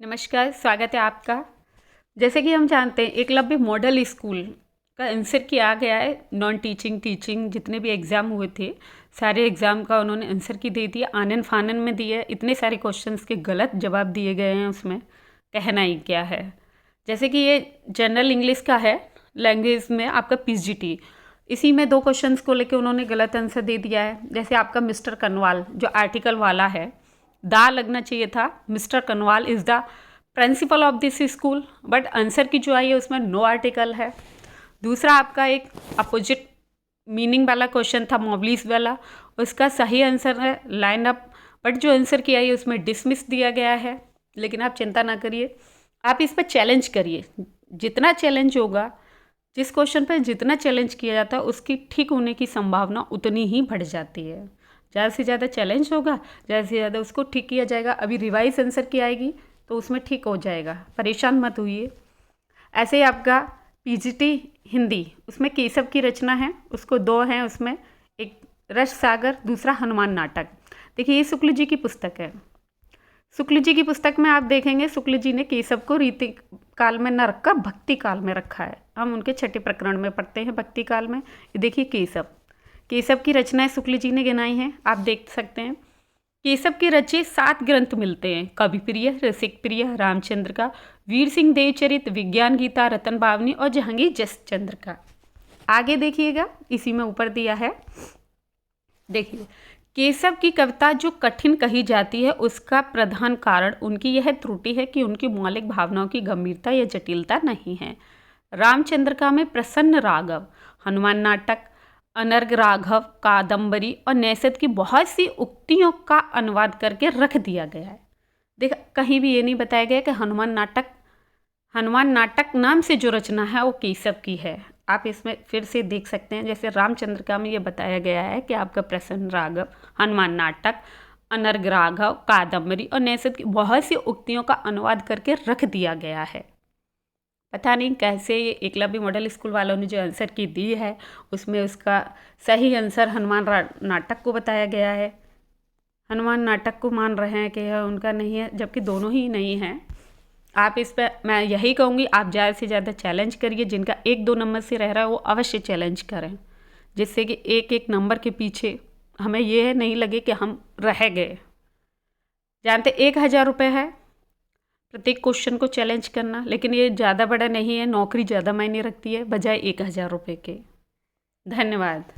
नमस्कार, स्वागत है आपका। जैसे कि हम जानते हैं एकलव्य मॉडल स्कूल का आंसर किया गया है। नॉन टीचिंग टीचिंग जितने भी एग्ज़ाम हुए थे सारे एग्ज़ाम का उन्होंने आंसर की दे दिया, आनन फानन में दिए। इतने सारे क्वेश्चंस के गलत जवाब दिए गए हैं, उसमें कहना ही क्या है। जैसे कि ये जनरल इंग्लिश का है, लैंग्वेज में आपका पीजीटी, इसी में 2 क्वेश्चंस को लेकर उन्होंने गलत आंसर दे दिया है। जैसे आपका मिस्टर कनवाल जो आर्टिकल वाला है, दा लगना चाहिए था, mister Kanwal is the principle of this school, but answer की जो आई है उसमें नो आर्टिकल है। दूसरा आपका एक अपोजिट मीनिंग वाला क्वेश्चन था, मोबलीस वाला, उसका सही आंसर है लाइन अप, बट जो आंसर की आई है उसमें डिसमिस दिया गया है। लेकिन आप चिंता ना करिए, आप इस पर चैलेंज करिए। जितना चैलेंज होगा, जिस क्वेश्चन पर जितना चैलेंज किया जाता है उसकी ठीक होने की संभावना उतनी ही बढ़ जाती है। ज़्यादा से ज़्यादा चैलेंज होगा, ज़्यादा से ज़्यादा उसको ठीक किया जाएगा। अभी रिवाइज आंसर की आएगी तो उसमें ठीक हो जाएगा, परेशान मत होइए। ऐसे ही आपका पीजीटी हिंदी, उसमें केशव की रचना है, उसको 2 हैं उसमें, एक रस सागर, दूसरा हनुमान नाटक। देखिए ये शुक्ल जी की पुस्तक है। शुक्ल जी की पुस्तक में आप देखेंगे शुक्ल जी ने केशव को रीति काल में न रखकर भक्ति काल में रखा है। हम उनके 6ठे प्रकरण में पढ़ते हैं भक्ति काल में। ये देखिए केशव की रचनाएं शुक्ल जी ने गिनाई हैं, आप देख सकते हैं। केशव के रचे 7 ग्रंथ मिलते हैं, कवि प्रिय, रसिक प्रिय, रामचंद्र का, वीर सिंह देवचरित, विज्ञान गीता, रतन बावनी और जहांगीर जसचंद्र का। आगे देखिएगा, इसी में ऊपर दिया है, देखिए केशव की कविता जो कठिन कही जाती है उसका प्रधान कारण उनकी यह त्रुटि है कि उनकी मौलिक भावनाओं की गंभीरता या जटिलता नहीं है। रामचंद्र का में प्रसन्न राघव, हनुमान नाटक, अनर्ग राघव, कादम्बरी और नैषध की बहुत सी उक्तियों का अनुवाद करके रख दिया गया है। देख, कहीं भी ये नहीं बताया गया कि हनुमान नाटक नाम से जो रचना है वो केशव की है। आप इसमें फिर से देख सकते हैं, जैसे रामचंद्र का में ये बताया गया है कि आपका प्रसन्न राघव, हनुमान नाटक, अनर्ग राघव, कादम्बरी और नैषध की बहुत सी उक्तियों का अनुवाद करके रख दिया गया है। पता नहीं कैसे ये एकलव्य मॉडल स्कूल वालों ने जो आंसर की दी है उसमें उसका सही आंसर हनुमान नाटक को बताया गया है। हनुमान नाटक को मान रहे हैं कि यह उनका नहीं है, जबकि दोनों ही नहीं हैं। आप इस पर, मैं यही कहूँगी, आप ज़्यादा से ज़्यादा चैलेंज करिए। जिनका 1-2 नंबर से रह रहा है वो अवश्य चैलेंज करें, जिससे कि एक नंबर के पीछे हमें ये नहीं लगे कि हम रह गए। जानते 1000 रुपये है प्रत्येक क्वेश्चन को चैलेंज करना, लेकिन ये ज़्यादा बड़ा नहीं है, नौकरी ज़्यादा मायने रखती है बजाय 1000 रुपये के। धन्यवाद।